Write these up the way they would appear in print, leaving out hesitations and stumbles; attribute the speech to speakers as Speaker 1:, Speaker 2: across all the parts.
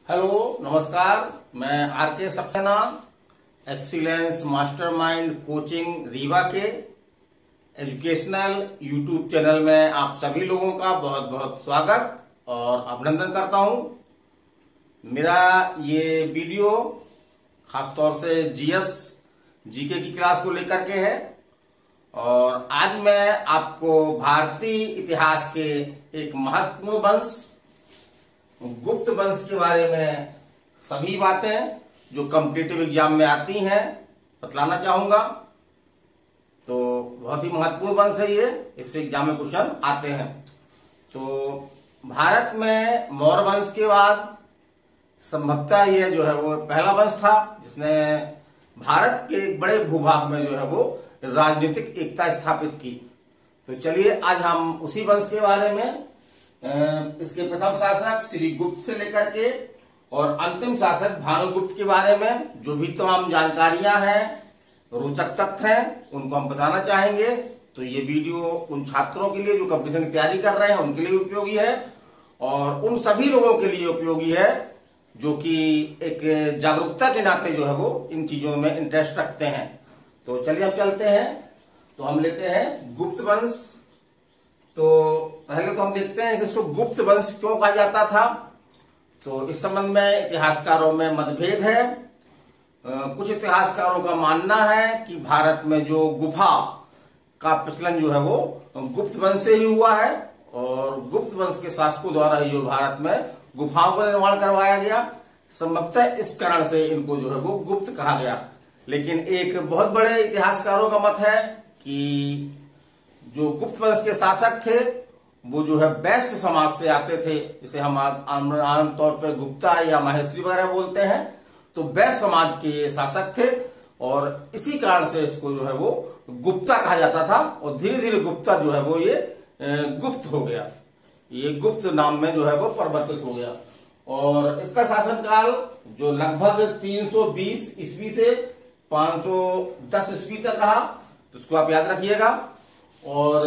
Speaker 1: Hello नमस्कार। मैं are के Saxena excellence mastermind coaching Rewa के एजुकेशनल यूट्यूब चैनल में आप सभी लोगों का बहुत बहुत स्वागत और अभिनंदन करता हूं। मेरा ये वीडियो खासतौर से जीएस जीके की क्लास को लेकर के है और आज मैं आपको भारतीय इतिहास के एक महत्वपूर्ण वंश गुप्त वंश के बारे में सभी बातें जो कॉम्पिटिटिव एग्जाम में आती हैं बतलाना चाहूंगा। तो बहुत ही महत्वपूर्ण वंश है ये, इससे एग्जाम में क्वेश्चन आते हैं। तो भारत में मौर्य वंश के बाद संभवतः ये जो है वो पहला वंश था जिसने भारत के एक बड़े भूभाग में जो है वो राजनीतिक एकता स्थापित की। तो चलिए आज हम उसी वंश के बारे में इसके प्रथम शासक श्री गुप्त से लेकर के और अंतिम शासक भानुगुप्त के बारे में जो भी तमाम जानकारियां हैं, रोचक तथ्य हैं, उनको हम बताना चाहेंगे। तो ये वीडियो उन छात्रों के लिए जो कंपटीशन की तैयारी कर रहे हैं उनके लिए उपयोगी है और उन सभी लोगों के लिए उपयोगी है जो कि एक जागरूकता के नाते जो है वो इन चीजों में इंटरेस्ट रखते हैं। तो चलिए हम चलते हैं। तो हम लेते हैं गुप्त वंश। तो पहले तो हम देखते हैं कि इसको गुप्त वंश क्यों कहा जाता था। तो इस संबंध में इतिहासकारों में मतभेद है। कुछ इतिहासकारों का मानना है कि भारत में जो गुफा का प्रचलन जो है वो गुप्त वंश से ही हुआ है और गुप्त वंश के शासकों द्वारा ही जो भारत में गुफाओं का निर्माण करवाया गया। संभवतः इस कारण से इनको जो है वो गुप्त कहा गया। लेकिन एक बहुत बड़े इतिहासकारों का मत है कि जो गुप्त वंश के शासक थे वो जो है वैश्य समाज से आते थे, जिसे हम आमतौर पर गुप्ता या माहेश्वरी वगैरह बोलते हैं। तो वैश्य समाज के ये शासक थे और इसी कारण से इसको जो है वो गुप्ता कहा जाता था और धीरे धीरे गुप्ता जो है वो ये गुप्त हो गया। ये गुप्त नाम में जो है वो परिवर्तित हो गया और इसका शासनकाल जो लगभग 320 ईस्वी से 510 ईस्वी तक रहा। तो इसको आप याद रखिएगा। और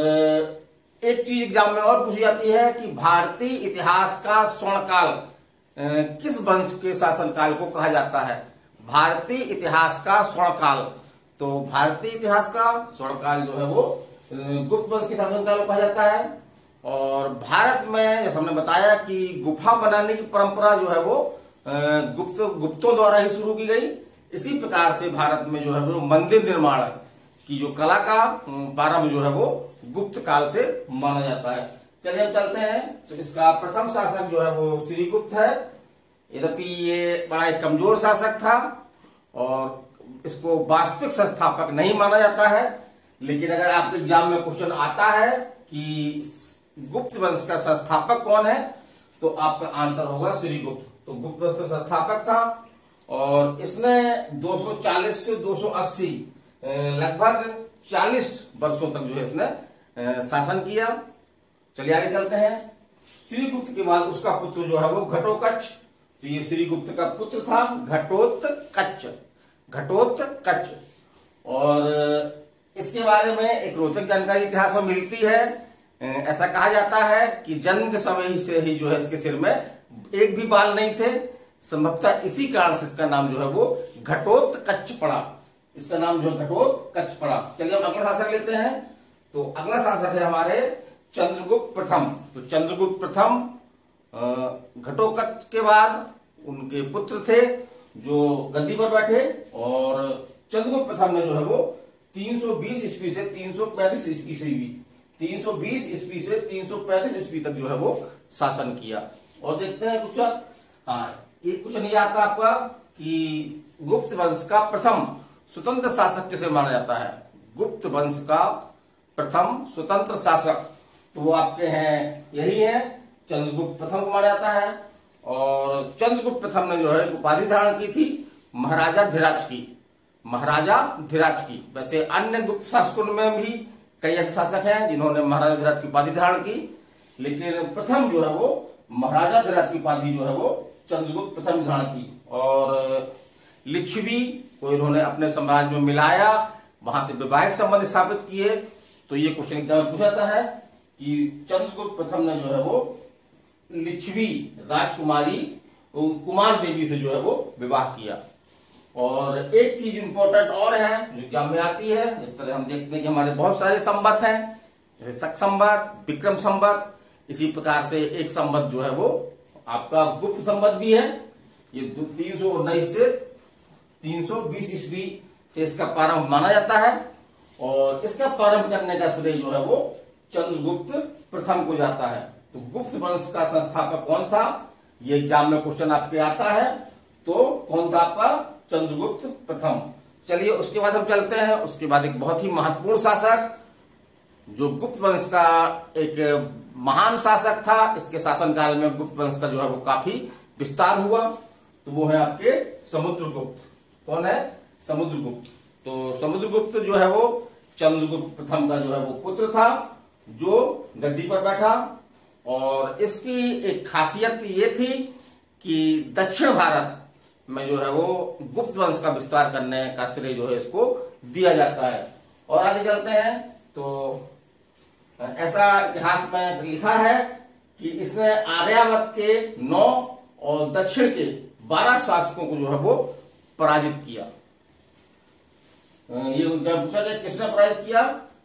Speaker 1: एक चीज एग्जाम में और पूछी जाती है कि भारतीय इतिहास का स्वर्णकाल किस वंश के शासनकाल को कहा जाता है। भारतीय इतिहास का स्वर्णकाल, तो भारतीय इतिहास का स्वर्णकाल जो है वो गुप्त वंश के शासनकाल को कहा जाता है। और भारत में जैसे हमने बताया कि गुफा बनाने की परंपरा जो है वो गुप्तों द्वारा ही शुरू की गई। इसी प्रकार से भारत में जो है वो मंदिर निर्माण की जो कला का प्रारंभ जो है वो गुप्त काल से माना जाता है। चलिए हम चलते हैं। तो इसका प्रथम शासक जो है वो श्री गुप्त है। यद्यपि ये बड़ा एक कमजोर शासक था और इसको वास्तविक संस्थापक नहीं माना जाता है। लेकिन अगर आपके एग्जाम में क्वेश्चन आता है कि गुप्त वंश का संस्थापक कौन है तो आपका आंसर होगा श्री गुप्त। तो गुप्त वंश का संस्थापक था और इसने 240 से 280 लगभग 40 वर्षों तक जो है इसने शासन किया। चलिए आगे चलते हैं। श्री गुप्त के बाद उसका पुत्र जो है वो घटोत्कच। तो ये श्री गुप्त का पुत्र था घटोत्कच। और इसके बारे में एक रोचक जानकारी इतिहास में मिलती है। ऐसा कहा जाता है कि जन्म के समय से ही जो है इसके सिर में एक भी बाल नहीं थे। संभवतः इसी कारण से इसका नाम जो है वो घटोत्कच पड़ा। इसका नाम जो घटोत्कच पड़ा। चलिए हम अगला शासक लेते हैं। तो अगला शासक है हमारे चंद्रगुप्त प्रथम। तो चंद्रगुप्त प्रथम घटोत्कच के बाद उनके पुत्र थे जो गद्दी पर बैठे और चंद्रगुप्त प्रथम ने जो है वो 320 ईस्वी से 335 ईस्वी तक जो है वो शासन किया। और देखते हैं कुछ एक क्वेश्चन ये आता है आपका कि गुप्त वंश का प्रथम स्वतंत्र शासक किसे माना जाता है। गुप्त वंश का प्रथम स्वतंत्र शासक तो वो आपके हैं यही है चंद्रगुप्त प्रथम को माना जाता है। और चंद्रगुप्त प्रथम ने जो है उपाधि धारण की थी महाराजा धीराज की। वैसे अन्य गुप्त शासकों में भी कई ऐसे शासक हैं जिन्होंने महाराजा धीराज की उपाधि धारण की, लेकिन प्रथम जो है वो महाराजा धीराज की उपाधि जो है वो चंद्रगुप्त प्रथम धारण की। और लिच्छवी को इन्होंने अपने साम्राज्य में मिलाया, वहां से वैवाहिक संबंध स्थापित किए। तो ये क्वेश्चन एग्जाम में पूछा जाता है कि चंद्रगुप्त प्रथम ने जो है वो लिच्छवी राजकुमारी कुमार देवी से जो है वो विवाह किया। और एक चीज इंपॉर्टेंट और है जो एग्जाम में आती है, इस तरह हम देखते हैं कि हमारे बहुत सारे संवत हैं, जैसे शक संवत, विक्रम संवत, इसी प्रकार से एक संवत जो है वो आपका गुप्त संवत भी है। ये 319 से 320 ईस्वी से इसका प्रारंभ माना जाता है और इसका प्रारंभ करने का श्रेय जो है वो चंद्रगुप्त प्रथम को जाता है। तो गुप्त वंश का संस्थापक कौन था, ये एग्जाम में क्वेश्चन आपके आता है। तो कौन था आपका, चंद्रगुप्त प्रथम। चलिए उसके बाद हम चलते हैं, उसके बाद एक बहुत ही महत्वपूर्ण शासक जो गुप्त वंश का एक महान शासक था, इसके शासनकाल में गुप्त वंश का जो है वो काफी विस्तार हुआ, तो वो है आपके समुद्रगुप्त। कौन है, समुद्रगुप्त। तो समुद्रगुप्त जो है वो चंद्रगुप्त प्रथम का जो है वो पुत्र था जो गद्दी पर बैठा। और इसकी एक खासियत ये थी कि दक्षिण भारत में जो है वो गुप्त वंश का विस्तार करने का श्रेय जो है इसको दिया जाता है। और आगे चलते हैं तो ऐसा इतिहास में लिखा है कि इसने आर्यावर्त के 9 और दक्षिण के 12 शासकों को जो है वो पराजित किया। ये पूछा गया किसने पराजित किया,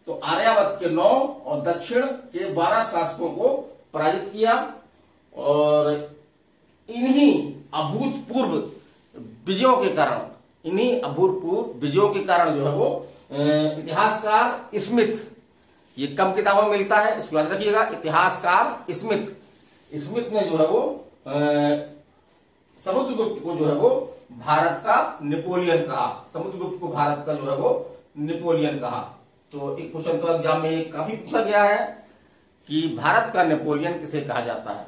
Speaker 1: तो आर्यावर्त के 9 और दक्षिण के 12 शासकों को पराजित किया। और इन्हीं अभूतपूर्व विजयों के कारण, जो है वो इतिहासकार स्मिथ, ये कम किताबों में मिलता है, इसको याद रखिएगा, इतिहासकार स्मिथ ने जो है वो समुद्रगुप्त को जो है वो भारत का नेपोलियन कहा। समुद्रगुप्त को भारत का जो है वो नेपोलियन कहा। तो एक क्वेश्चन तो एग्जाम में काफी पूछा गया है कि भारत का नेपोलियन किसे कहा जाता है।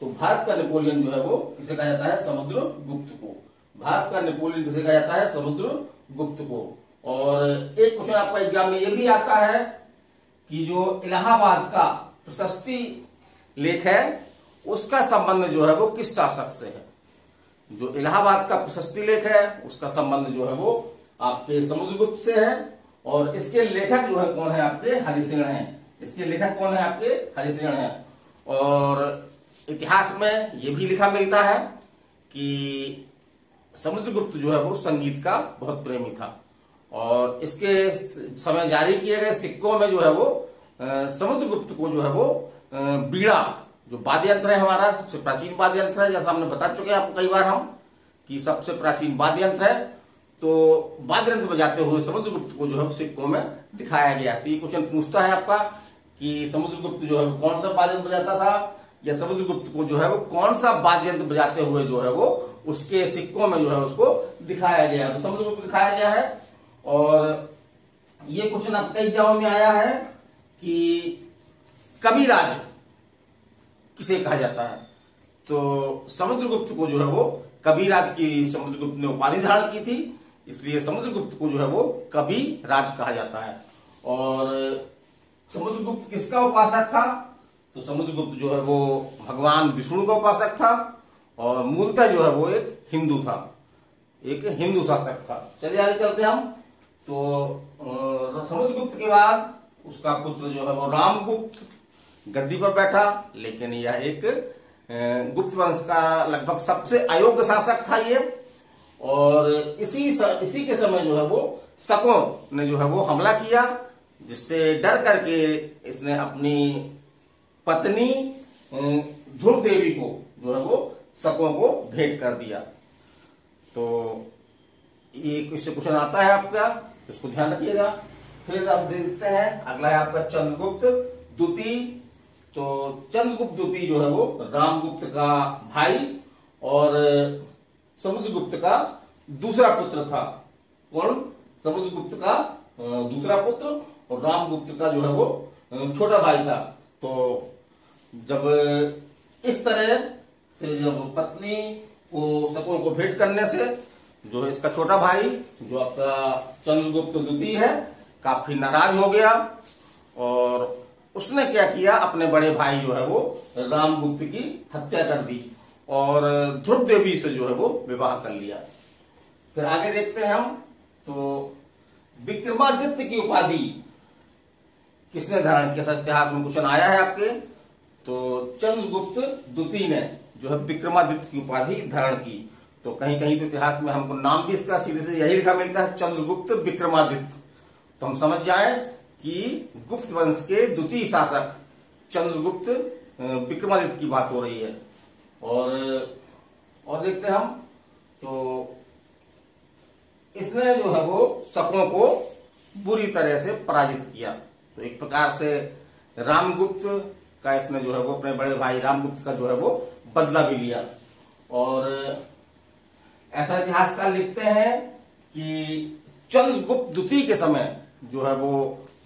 Speaker 1: तो भारत का नेपोलियन जो है वो किसे कहा जाता है, समुद्रगुप्त को। भारत का नेपोलियन किसे कहा जाता है, समुद्रगुप्त को। और एक क्वेश्चन आपका एग्जाम में ये भी आता है कि जो इलाहाबाद का प्रशस्ति लेख है उसका संबंध जो है वो किस शासक से है। जो इलाहाबाद का प्रशस्ति लेख है उसका संबंध जो है वो आपके समुद्रगुप्त से है। और इसके लेखक जो है कौन है, आपके हरिसेन हैं। इसके लेखक कौन है, आपके हरिसेन हैं। और इतिहास में ये भी लिखा मिलता है कि समुद्रगुप्त जो है वो संगीत का बहुत प्रेमी था। और इसके समय जारी किए गए सिक्कों में जो है वो समुद्रगुप्त को जो है वो बीड़ा, जो वाद्य यंत्र है हमारा, सबसे प्राचीन वाद्य यंत्र है, जैसा हमने बता चुके हैं आपको कई बार हम कि सबसे प्राचीन वाद्य यंत्र है। तो वाद्य यंत्र बजाते हुए समुद्रगुप्त को जो है सिक्कों में दिखाया गया। तो ये क्वेश्चन पूछता है आपका कि समुद्रगुप्त जो है कौन सा वाद्य यंत्र बजाता था, या समुद्रगुप्त को जो है वो कौन सा वाद्य यंत्र बजाते हुए जो है वो उसके सिक्कों में जो है उसको दिखाया गया है। तो समुद्रगुप्त दिखाया गया है। और ये क्वेश्चन अब कई जगहों में आया है कि कविराज किसे कहा जाता है। तो समुद्रगुप्त को जो है वो कविराज की समुद्रगुप्त ने उपाधि धारण की थी, इसलिए समुद्रगुप्त को जो है वो कविराज कहा जाता है। और समुद्रगुप्त किसका उपासक था, तो समुद्रगुप्त जो है वो भगवान विष्णु का उपासक था और मूलतः जो है वो एक हिंदू था, एक हिंदू शासक था। चलिए आगे चलते हम। तो समुद्रगुप्त के बाद उसका पुत्र जो है वो रामगुप्त गद्दी पर बैठा, लेकिन यह एक गुप्त वंश का लगभग सबसे अयोग्य शासक था ये। और इसी के समय जो है वो शकों ने जो है वो हमला किया, जिससे डर करके इसने अपनी पत्नी ध्रुव देवी को जो है वो शकों को भेंट कर दिया। तो ये क्वेश्चन आता है आपका, इसको ध्यान रखिएगा। फिर आप देखते हैं अगला है आपका चंद्रगुप्त द्वितीय। तो चंद्रगुप्त द्वितीय जो है वो रामगुप्त का भाई और समुद्रगुप्त का दूसरा पुत्र था। कौन, समुद्रगुप्त का दूसरा पुत्र और रामगुप्त का जो है वो छोटा भाई था। तो जब इस तरह से जब पत्नी को शकों को भेंट करने से जो है इसका छोटा भाई जो आपका चंद्रगुप्त द्वितीय है काफी नाराज हो गया और उसने क्या किया, अपने बड़े भाई जो है वो रामगुप्त की हत्या कर दी और ध्रुव देवी से जो है वो विवाह कर लिया। फिर आगे देखते हैं हम। तो विक्रमादित्य की उपाधि किसने धारण किया था, इतिहास में क्वेश्चन आया है आपके। तो चंद्रगुप्त द्वितीय ने जो है विक्रमादित्य की उपाधि धारण की। तो कहीं कहीं तो इतिहास में हमको नाम भी इसका सीधे से यही लिखा मिलता है, चंद्रगुप्त विक्रमादित्य। तो हम समझ जाए कि गुप्त वंश के द्वितीय शासक चंद्रगुप्त विक्रमादित्य की बात हो रही है। और देखते हैं हम, तो इसने जो है वो शकों को बुरी तरह से पराजित किया। तो एक प्रकार से रामगुप्त का इसने जो है वो अपने बड़े भाई रामगुप्त का जो है वो बदला भी लिया। और ऐसा इतिहासकार लिखते हैं कि चंद्रगुप्त द्वितीय के समय जो है वो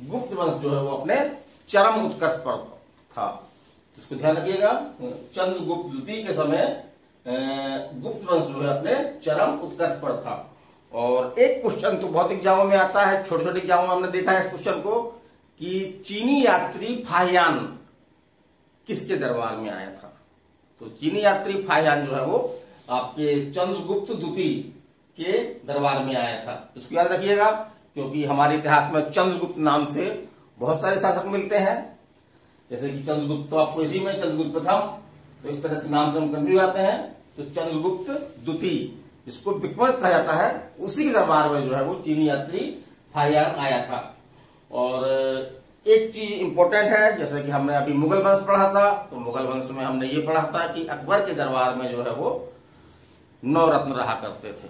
Speaker 1: गुप्त वंश जो है वो अपने चरम उत्कर्ष पर था। तो इसको ध्यान रखिएगा, चंद्रगुप्त द्वितीय के समय गुप्त वंश जो है अपने चरम उत्कर्ष पर था। और एक क्वेश्चन तो बहुत एग्जामों में आता है, छोटे छोटे एग्जामों में हमने देखा है इस क्वेश्चन को, कि चीनी यात्री फाहियान किसके दरबार में आया था। तो चीनी यात्री फाहियान जो है वो आपके चंद्रगुप्त द्वितीय के दरबार में आया था। इसको याद रखिएगा, क्योंकि हमारे इतिहास में चंद्रगुप्त नाम से बहुत सारे शासक मिलते हैं। जैसे कि चंद्रगुप्त तो आपको इसी में चंद्रगुप्त प्रथम, तो इस तरह से नाम से हम कंफ्यूज आते हैं। तो चंद्रगुप्त द्वितीय जिसको विक्रमादित्य कहा जाता है, उसी के दरबार में जो है वो चीनी यात्री फाहियान आया था। और एक चीज इंपॉर्टेंट है, जैसे कि हमने अभी मुगल वंश पढ़ा था, तो मुगल वंश में हमने ये पढ़ा था कि अकबर के दरबार में जो है वो 9 रत्न रहा करते थे।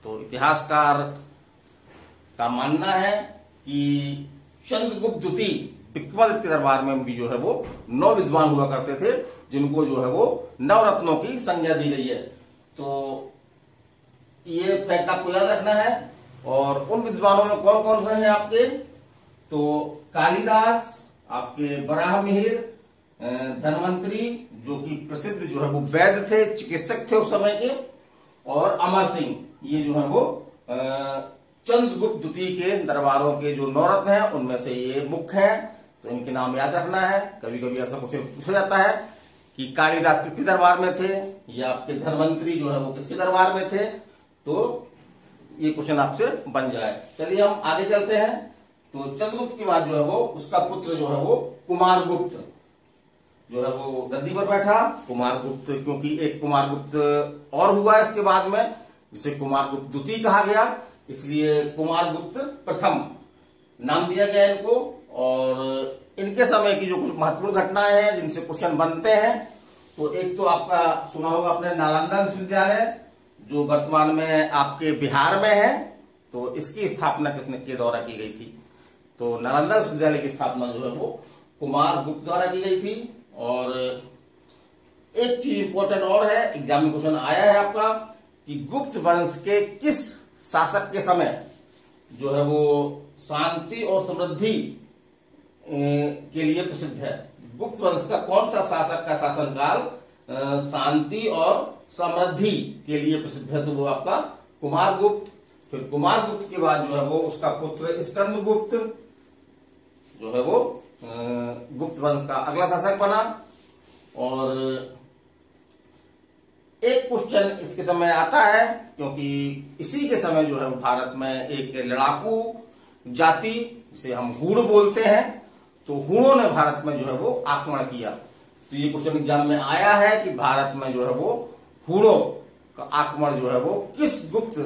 Speaker 1: तो इतिहासकार का मानना है कि चंद्रगुप्त द्वितीय विक्रमादित्य के दरबार में भी जो है वो 9 विद्वान हुआ करते थे, जिनको जो है वो 9 रत्नों की संज्ञा दी गई है। तो ये फैक्ट आपको याद रखना है। और उन विद्वानों में कौन कौन से हैं आपके, तो कालिदास, आपके बराहमिहिर, धन्वंतरी जो कि प्रसिद्ध जो है वो वैद्य थे, चिकित्सक थे उस समय के, और अमर सिंह, ये जो है वो चंद्रगुप्त द्वितीय के दरबारों के जो 9 रत्न हैं उनमें से ये मुख्य हैं। तो इनके नाम याद रखना है। कभी कभी ऐसा क्वेश्चन पूछा जाता है कि कालिदास किसके दरबार में थे, या आपके धन्वंतरी जो है वो किसके दरबार में थे, तो ये क्वेश्चन आपसे बन जाए। चलिए हम आगे चलते हैं। तो चंद्रगुप्त के बाद जो है वो उसका पुत्र जो है वो कुमारगुप्त जो है वो गद्दी पर बैठा। कुमारगुप्त, क्योंकि एक कुमारगुप्त और हुआ इसके बाद में, जिसे कुमारगुप्त द्वितीय कहा गया, इसलिए कुमारगुप्त प्रथम नाम दिया गया इनको। और इनके समय की जो कुछ महत्वपूर्ण घटनाएं हैं जिनसे क्वेश्चन बनते हैं, तो एक तो आपका सुना होगा अपने नालंदा विश्वविद्यालय, जो वर्तमान में आपके बिहार में है। तो इसकी स्थापना किसने के द्वारा की गई थी, तो नालंदा विश्वविद्यालय की स्थापना जो है वो कुमारगुप्त द्वारा की गई थी। और एक चीज इंपॉर्टेंट और है, एग्जाम में क्वेश्चन आया है आपका, कि गुप्त वंश के किस शासक के समय जो है वो शांति और समृद्धि के लिए प्रसिद्ध है। गुप्त वंश का कौन सा शासक का शासनकाल शांति और समृद्धि के लिए प्रसिद्ध है, तो वो आपका कुमारगुप्त। फिर कुमारगुप्त के बाद जो है वो उसका पुत्र स्कंदगुप्त जो है वो गुप्त वंश का अगला शासक बना। और एक क्वेश्चन इसके समय आता है, क्योंकि इसी के समय जो है भारत में एक लड़ाकू जाति, जिसे हम हूण बोलते हैं, तो हूणों ने भारत में जो है वो आक्रमण किया। तो ये क्वेश्चन एग्जाम में आया है कि भारत में जो है वो हूणों का आक्रमण जो है वो किस गुप्त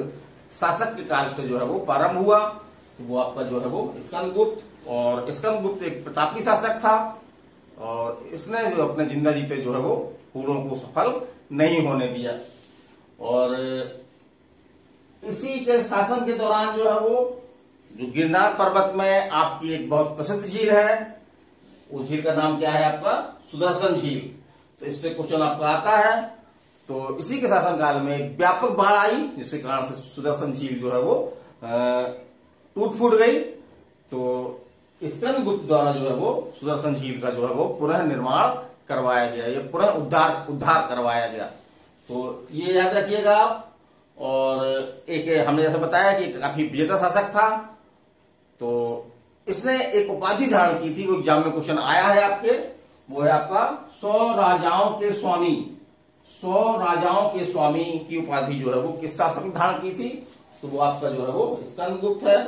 Speaker 1: शासक के काल से जो है वो प्रारंभ हुआ, तो वो आपका जो है वो स्कंदगुप्त। और स्कंदगुप्त एक प्रतापी शासक था, और इसने जो अपने जिंदा जीते जो है वो हूणों को सफल नहीं होने दिया। और इसी के शासन के दौरान जो है वो जो गिरनार पर्वत में आपकी एक बहुत प्रसिद्ध झील है, उस झील का नाम क्या है आपका, सुदर्शन झील। तो इससे क्वेश्चन आपका आता है। तो इसी के शासनकाल में एक व्यापक बाढ़ आई, जिसके कारण से सुदर्शन झील जो है वो टूट फूट गई। तो स्कंदगुप्त द्वारा जो है वो सुदर्शन झील का जो है वो पुनः निर्माण करवाया गया, ये पुनः उद्धार करवाया गया। तो ये याद रखिएगा आप। और एक हमने जैसे बताया कि काफी विजेता शासक था, तो इसने एक उपाधि धारण की थी, वो एग्जाम में क्वेश्चन आया है आपके, वो है आपका 100 राजाओं के स्वामी। 100 राजाओं के स्वामी की उपाधि जो है वो किस शासक ने धारण की थी, तो वो आपका जो है वो स्कंदगुप्त है।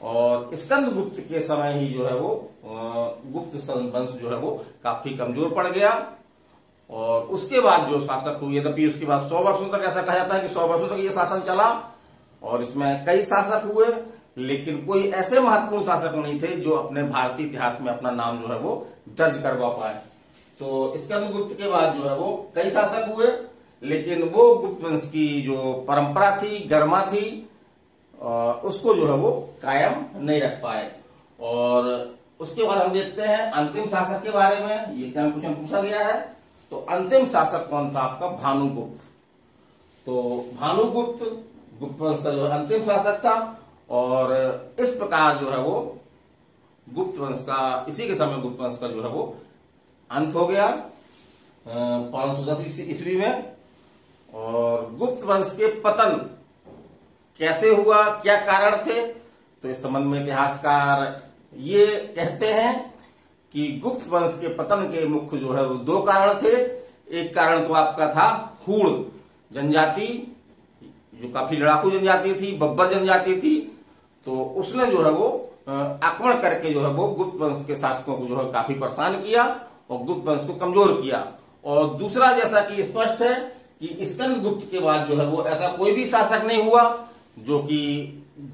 Speaker 1: और स्कंदगुप्त के समय ही जो है वो गुप्त वंश जो है वो काफी कमजोर पड़ गया। और उसके बाद जो शासक हुए, यद्यपि उसके बाद 100 वर्षों तक, ऐसा कहा जाता है कि 100 वर्षों तक ये शासन चला और इसमें कई शासक हुए, लेकिन कोई ऐसे महत्वपूर्ण शासक नहीं थे जो अपने भारतीय इतिहास में अपना नाम जो है वो दर्ज करवा पाए। तो स्कंदगुप्त के बाद जो है वो कई शासक हुए, लेकिन वो गुप्त वंश की जो परंपरा थी, गरिमा थी, उसको जो है वो कायम नहीं रख पाए। और उसके बाद हम देखते हैं अंतिम शासक के बारे में। ये क्या क्वेश्चन पूछा गया है, तो अंतिम शासक कौन था आपका? भानुगुप्त। तो भानुगुप्त गुप्त वंश का जो है अंतिम शासक था। और इस प्रकार जो है वो गुप्त वंश का, इसी के समय गुप्त वंश का जो है वो अंत हो गया 510 ईस्वी में। और गुप्त वंश के पतन कैसे हुआ, क्या कारण थे, तो इस संबंध में इतिहासकार ये कहते हैं कि गुप्त वंश के पतन के मुख्य जो है वो 2 कारण थे। एक कारण तो आपका था हूण जनजाति, जो काफी लड़ाकू जनजाति थी, बब्बर जनजाति थी। तो उसने जो है वो आक्रमण करके जो है वो गुप्त वंश के शासकों को जो है काफी परेशान किया और गुप्त वंश को कमजोर किया। और दूसरा, जैसा कि स्पष्ट है कि स्कंदगुप्त के बाद जो है वो ऐसा कोई भी शासक नहीं हुआ जो कि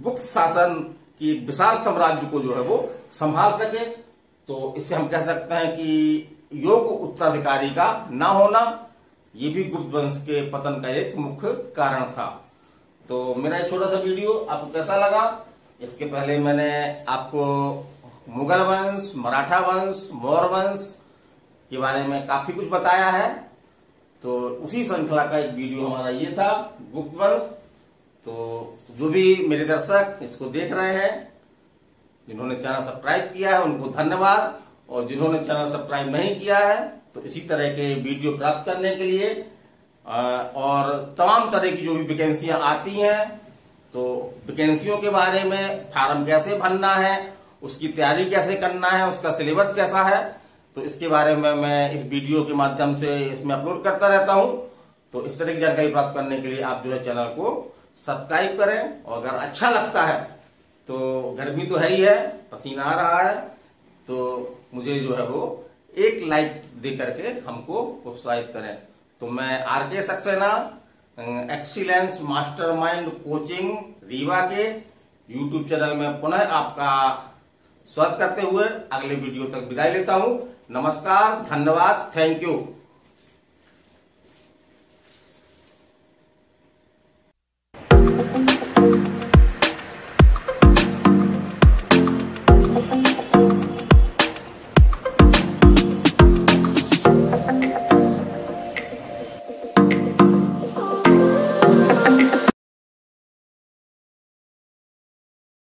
Speaker 1: गुप्त शासन की विशाल साम्राज्य को जो है वो संभाल सके। तो इससे हम कह सकते हैं कि योग्य उत्तराधिकारी का ना होना, ये भी गुप्त वंश के पतन का एक मुख्य कारण था। तो मेरा एक छोटा सा वीडियो आपको कैसा लगा? इसके पहले मैंने आपको मुगल वंश, मराठा वंश, मौर्य वंश के बारे में काफी कुछ बताया है। तो उसी श्रृंखला का एक वीडियो हमारा ये था, गुप्त वंश। तो जो भी मेरे दर्शक इसको देख रहे हैं, जिन्होंने चैनल सब्सक्राइब किया है उनको धन्यवाद, और जिन्होंने चैनल सब्सक्राइब नहीं किया है तो इसी तरह के वीडियो प्राप्त करने के लिए और तमाम तरह की जो भी वैकेंसियां आती हैं, तो वैकेंसियों के बारे में, फार्म कैसे भरना है, उसकी तैयारी कैसे करना है, उसका सिलेबस कैसा है, तो इसके बारे में मैं इस वीडियो के माध्यम से इसमें अपलोड करता रहता हूं। तो इस तरह की जानकारी प्राप्त करने के लिए आप जो है चैनल को सब्सक्राइब करें। और अगर अच्छा लगता है, तो गर्मी तो है ही है, पसीना आ रहा है, तो मुझे जो है वो एक लाइक दे करके हमको प्रोत्साहित करें। तो मैं RK Saxena excellence mastermind coaching Rewa के यूट्यूब चैनल में पुनः आपका स्वागत करते हुए अगले वीडियो तक विदाई लेता हूं। नमस्कार, धन्यवाद, थैंक यू।